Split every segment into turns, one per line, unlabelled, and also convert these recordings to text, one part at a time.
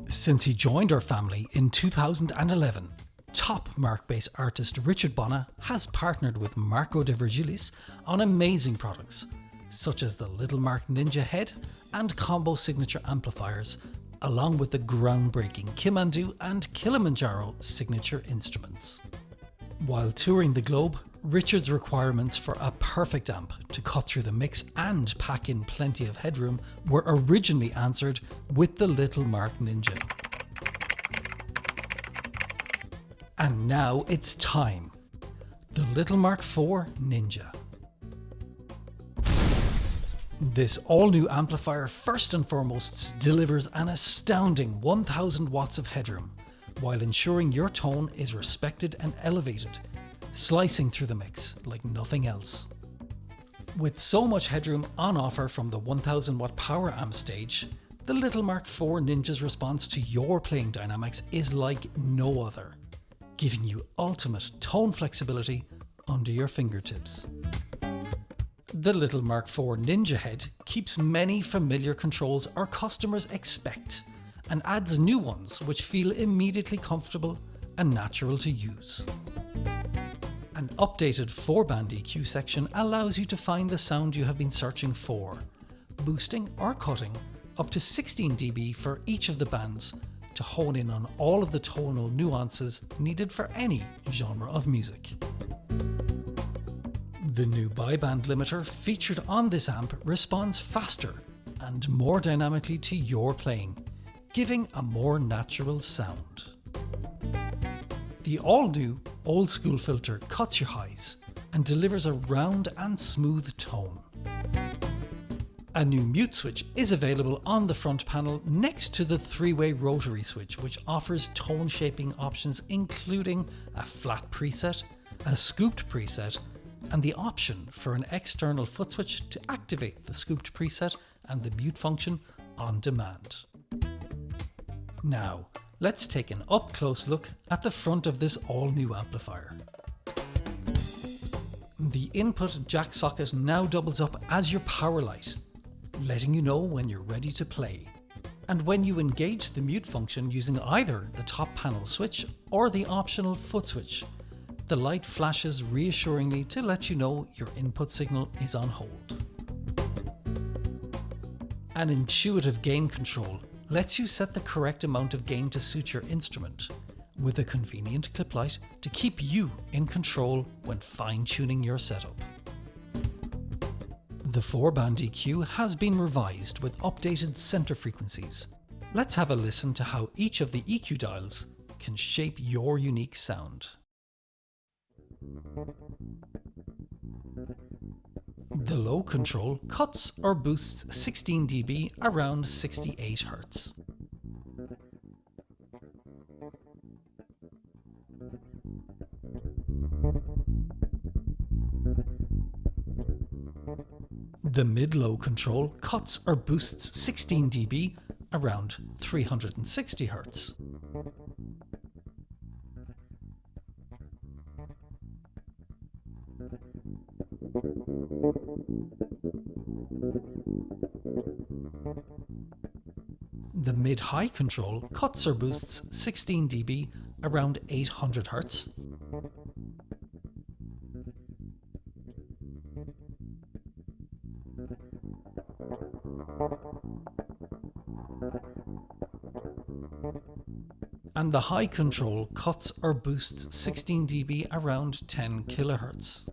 Since he joined our family in 2011, top Markbass artist Richard Bona has partnered with Marco De Virgilis on amazing products, such as the Little Mark Ninja Head and Combo Signature amplifiers, along with the groundbreaking Kimandu and Kilimanjaro signature instruments. While touring the globe, Richard's requirements for a perfect amp to cut through the mix and pack in plenty of headroom were originally answered with the Little Mark Ninja. And now it's time. The Little Mark IV Ninja. This all-new amplifier first and foremost delivers an astounding 1000 watts of headroom, while ensuring your tone is respected and elevated, slicing through the mix like nothing else. With so much headroom on offer from the 1000 watt Power Amp stage, the Little Mark IV Ninja's response to your playing dynamics is like no other, giving you ultimate tone flexibility under your fingertips. The Little Mark IV Ninja Head keeps many familiar controls our customers expect and adds new ones which feel immediately comfortable and natural to use. An updated 4-band EQ section allows you to find the sound you have been searching for, boosting or cutting up to 16 dB for each of the bands to hone in on all of the tonal nuances needed for any genre of music. The new bi-band limiter featured on this amp responds faster and more dynamically to your playing, giving a more natural sound. The all-new old school filter cuts your highs and delivers a round and smooth tone. A new mute switch is available on the front panel next to the 3-way rotary switch, which offers tone shaping options including a flat preset, a scooped preset, and the option for an external foot switch to activate the scooped preset and the mute function on demand. Now, let's take an up-close look at the front of this all-new amplifier. The input jack socket now doubles up as your power light, letting you know when you're ready to play. And when you engage the mute function using either the top panel switch or the optional foot switch, the light flashes reassuringly to let you know your input signal is on hold. An intuitive gain control lets you set the correct amount of gain to suit your instrument, with a convenient clip light to keep you in control when fine-tuning your setup. The 4-band EQ has been revised with updated center frequencies. Let's have a listen to how each of the EQ dials can shape your unique sound. The low control cuts or boosts 16 dB around 68 Hz. The mid-low control cuts or boosts 16 dB around 360 Hz. The mid-high control cuts or boosts 16 dB around 800 Hz. And the high control cuts or boosts 16 dB around 10 kHz.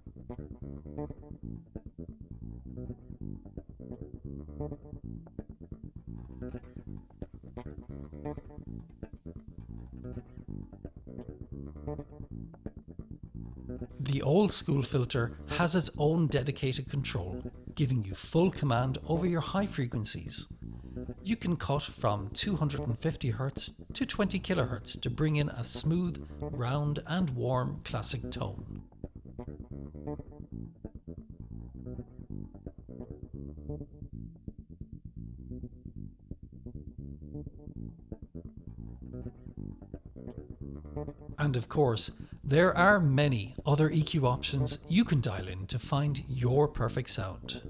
The old school filter has its own dedicated control, giving you full command over your high frequencies. You can cut from 250 Hz to 20 kHz to bring in a smooth, round and warm classic tone. And of course, there are many other EQ options you can dial in to find your perfect sound.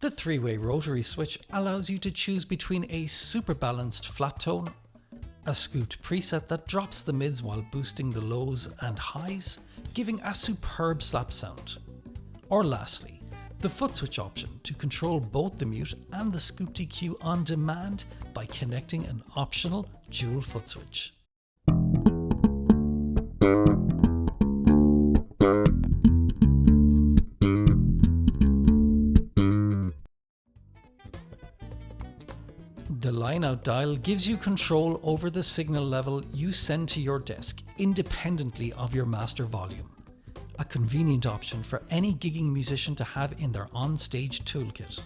The three-way rotary switch allows you to choose between a super balanced flat tone, a scooped preset that drops the mids while boosting the lows and highs, giving a superb slap sound. Or lastly, the foot switch option to control both the mute and the scooped EQ on demand by connecting an optional dual foot switch. The line-out dial gives you control over the signal level you send to your desk independently of your master volume. A convenient option for any gigging musician to have in their on-stage toolkit.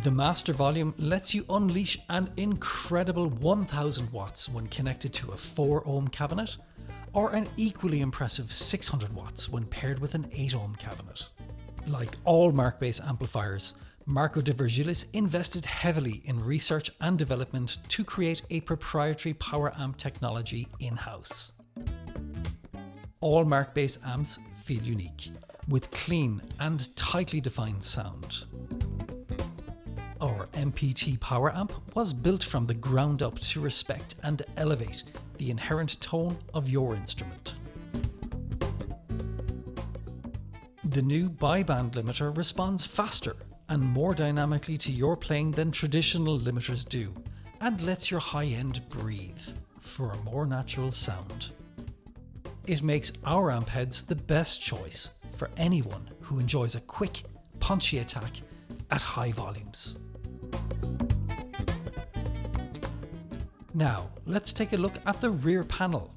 The master volume lets you unleash an incredible 1000 watts when connected to a 4 ohm cabinet, or an equally impressive 600 watts when paired with an 8 ohm cabinet. Like all Markbass amplifiers, Marco de Virgilis invested heavily in research and development to create a proprietary power amp technology in-house. All Markbass amps feel unique, with clean and tightly defined sound. Our Mpt Power Amp was built from the ground up to respect and elevate the inherent tone of your instrument. The new bi-band limiter responds faster and more dynamically to your playing than traditional limiters do, and lets your high end breathe for a more natural sound. It makes our amp heads the best choice for anyone who enjoys a quick, punchy attack at high volumes. Now, let's take a look at the rear panel.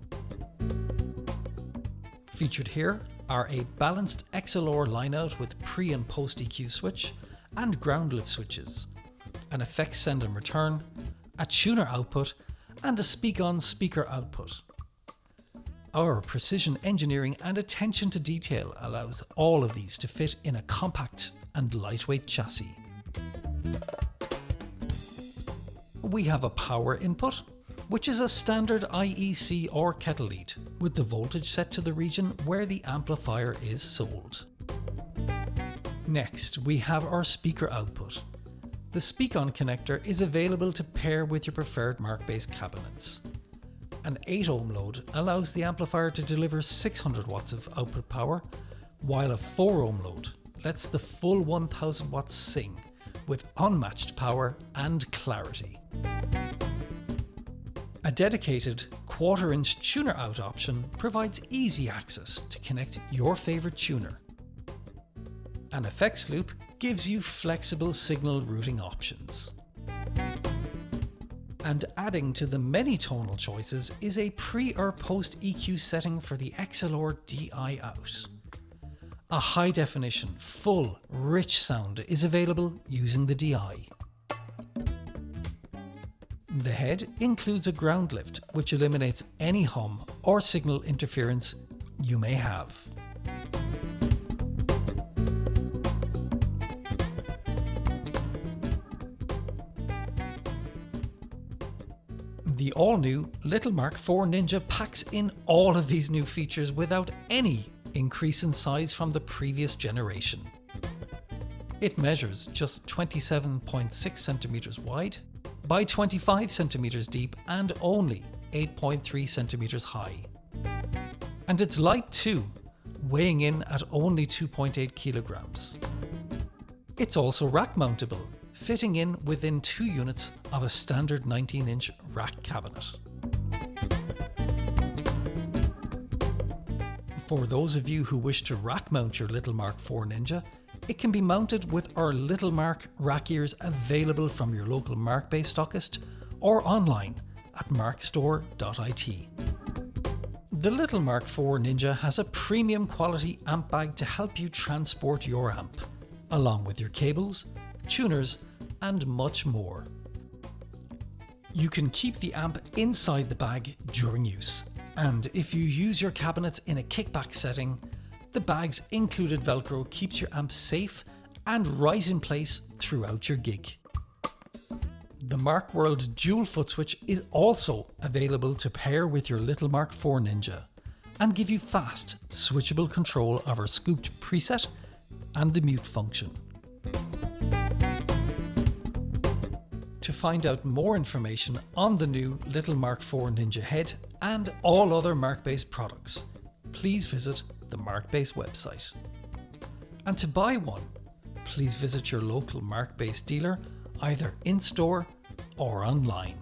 Featured here are a balanced XLR line-out with pre and post EQ switch and ground lift switches, an effects send and return, a tuner output, and a speak-on speaker output. Our precision engineering and attention to detail allows all of these to fit in a compact and lightweight chassis. We have a power input, which is a standard IEC or kettle lead, with the voltage set to the region where the amplifier is sold. Next, we have our speaker output. The speak-on connector is available to pair with your preferred Markbass cabinets. An 8 ohm load allows the amplifier to deliver 600 watts of output power, while a 4 ohm load lets the full 1000 watts sing with unmatched power and clarity. A dedicated 1/4 inch tuner out option provides easy access to connect your favorite tuner. An effects loop gives you flexible signal routing options. And adding to the many tonal choices is a pre or post EQ setting for the XLR DI out. A high definition, full, rich sound is available using the DI. The head includes a ground lift, which eliminates any hum or signal interference you may have. The all-new Little Mark IV Ninja packs in all of these new features without any increase in size from the previous generation. It measures just 27.6 centimeters wide by 25 centimeters deep and only 8.3 centimeters high. And it's light too, weighing in at only 2.8 kilograms. It's also rack mountable, fitting in within 2 units of a standard 19-inch rack cabinet. For those of you who wish to rack mount your Little Mark IV Ninja, It can be mounted with our Little Mark rack ears available from your local Markbass stockist or online at markstore.it. The Little Mark 4 Ninja has a premium quality amp bag to help you transport your amp, along with your cables, tuners, and much more. You can keep the amp inside the bag during use, and if you use your cabinets in a kickback setting, the bag's included Velcro keeps your amp safe and right in place throughout your gig. The Mark World dual foot switch is also available to pair with your Little Mark 4 Ninja and give you fast, switchable control of our scooped preset and the mute function. To find out more information on the new Little Mark 4 Ninja head and all other Markbass products, please visit the Markbass website. And to buy one, please visit your local Markbass dealer either in store or online.